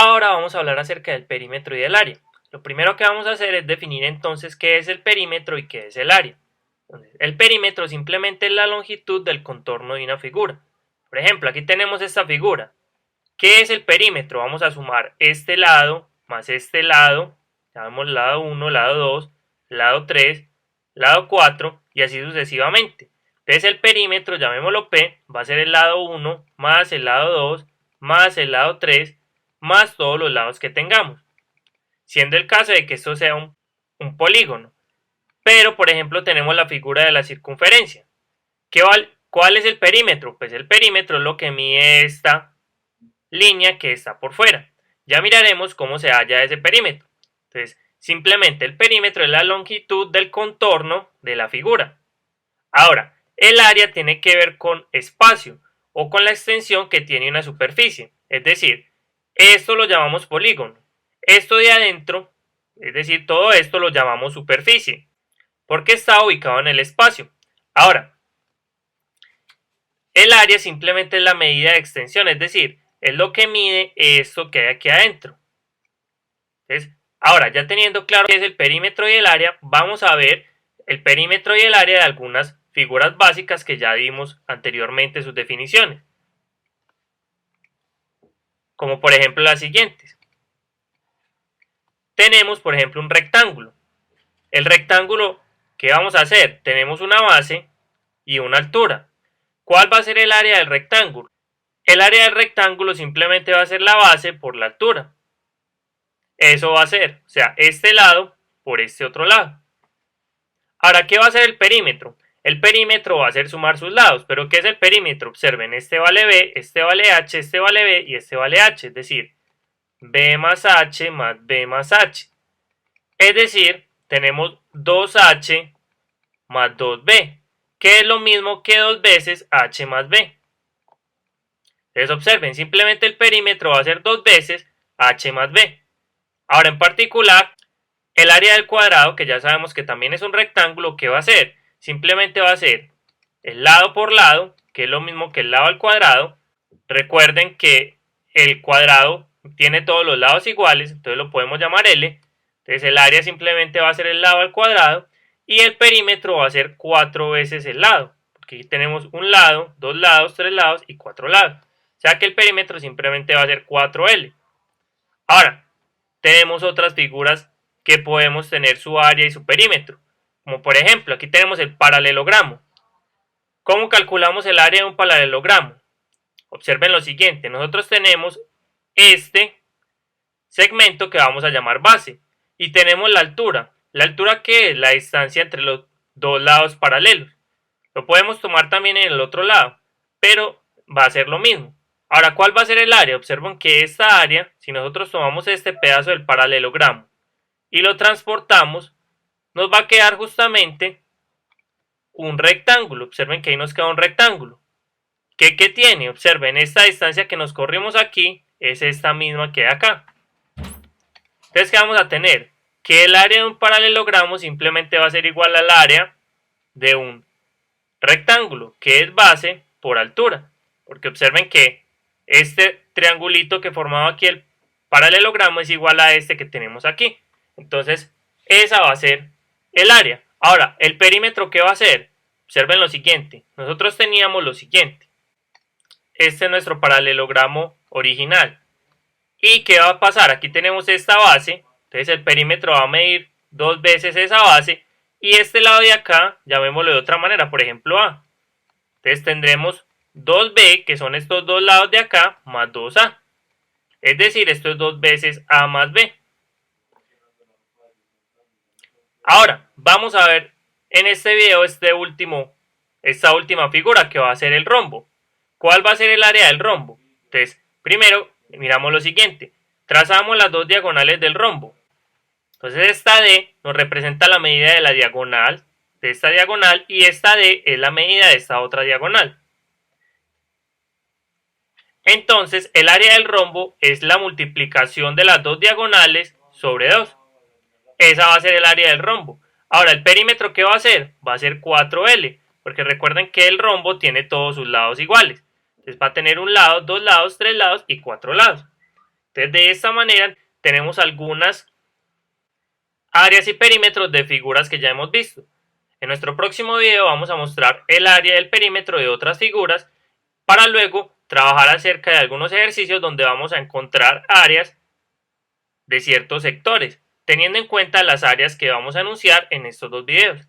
Ahora vamos a hablar acerca del perímetro y del área. Lo primero que vamos a hacer es definir entonces qué es el perímetro y qué es el área. Entonces, el perímetro simplemente es la longitud del contorno de una figura. Por ejemplo, aquí tenemos esta figura. ¿Qué es el perímetro? Vamos a sumar este lado más este lado. Llamamos lado 1, lado 2, lado 3, lado 4 y así sucesivamente. Entonces el perímetro, llamémoslo P, va a ser el lado 1 más el lado 2 más el lado 3 más todos los lados que tengamos, siendo el caso de que esto sea un polígono. Pero, por ejemplo, tenemos la figura de la circunferencia. ¿Cuál es el perímetro? Pues el perímetro es lo que mide esta línea que está por fuera. Ya miraremos cómo se halla ese perímetro. Entonces, simplemente el perímetro es la longitud del contorno de la figura. Ahora, el área tiene que ver con espacio o con la extensión que tiene una superficie. Es decir, esto lo llamamos polígono. Esto de adentro, es decir, todo esto lo llamamos superficie, porque está ubicado en el espacio. Ahora, el área simplemente es la medida de extensión, es decir, es lo que mide esto que hay aquí adentro. Entonces, ahora, ya teniendo claro qué es el perímetro y el área, vamos a ver el perímetro y el área de algunas figuras básicas que ya dimos anteriormente sus definiciones. Como por ejemplo las siguientes. Tenemos, por ejemplo, un rectángulo. El rectángulo, ¿qué vamos a hacer? Tenemos una base y una altura. ¿Cuál va a ser el área del rectángulo? El área del rectángulo simplemente va a ser la base por la altura. Eso va a ser, o sea, este lado por este otro lado. Ahora, ¿qué va a ser el perímetro? El perímetro va a ser sumar sus lados. ¿Pero qué es el perímetro? Observen, este vale B, este vale H, este vale B y este vale H. Es decir, B más H más B más H. Es decir, tenemos 2H más 2B, que es lo mismo que 2 veces H más B. Entonces observen, simplemente el perímetro va a ser 2 veces H más B. Ahora en particular, el área del cuadrado, que ya sabemos que también es un rectángulo, ¿qué va a ser? Simplemente va a ser el lado por lado, que es lo mismo que el lado al cuadrado. Recuerden que el cuadrado tiene todos los lados iguales, entonces lo podemos llamar L. Entonces el área simplemente va a ser el lado al cuadrado y el perímetro va a ser 4 veces el lado, porque aquí tenemos un lado, 2 lados, 3 lados y 4 lados. O sea que el perímetro simplemente va a ser 4L. Ahora, tenemos otras figuras que podemos tener su área y su perímetro. Como por ejemplo, aquí tenemos el paralelogramo. ¿Cómo calculamos el área de un paralelogramo? Observen lo siguiente, nosotros tenemos este segmento que vamos a llamar base y tenemos la altura. ¿La altura qué es? La distancia entre los dos lados paralelos. Lo podemos tomar también en el otro lado, pero va a ser lo mismo. Ahora, ¿cuál va a ser el área? Observen que esta área, si nosotros tomamos este pedazo del paralelogramo y lo transportamos, nos va a quedar justamente un rectángulo. Observen que ahí nos queda un rectángulo. ¿Qué tiene? Observen, esta distancia que nos corrimos aquí es esta misma que hay acá. Entonces, ¿qué vamos a tener? Que el área de un paralelogramo simplemente va a ser igual al área de un rectángulo, que es base por altura. Porque observen que este triangulito que formaba aquí el paralelogramo es igual a este que tenemos aquí. Entonces, esa va a ser el área. Ahora, ¿el perímetro qué va a ser? Observen lo siguiente. Nosotros teníamos lo siguiente. Este es nuestro paralelogramo original. ¿Y qué va a pasar? Aquí tenemos esta base. Entonces, el perímetro va a medir 2 veces esa base. Y este lado de acá, llamémoslo de otra manera, por ejemplo A. Entonces, tendremos 2B, que son estos dos lados de acá, más 2A. Es decir, esto es 2 veces A más B. Ahora, vamos a ver en este video esta última figura que va a ser el rombo. ¿Cuál va a ser el área del rombo? Entonces, primero, miramos lo siguiente. Trazamos las dos diagonales del rombo. Entonces, esta D nos representa la medida de la diagonal de esta diagonal y esta D es la medida de esta otra diagonal. Entonces, el área del rombo es la multiplicación de las dos diagonales sobre 2. Esa va a ser el área del rombo. Ahora, ¿el perímetro qué va a ser? Va a ser 4L, porque recuerden que el rombo tiene todos sus lados iguales. Entonces va a tener un lado, 2 lados, 3 lados y 4 lados. Entonces, de esta manera tenemos algunas áreas y perímetros de figuras que ya hemos visto. En nuestro próximo video vamos a mostrar el área y el perímetro de otras figuras para luego trabajar acerca de algunos ejercicios donde vamos a encontrar áreas de ciertos sectores, teniendo en cuenta las áreas que vamos a enunciar en estos dos videos.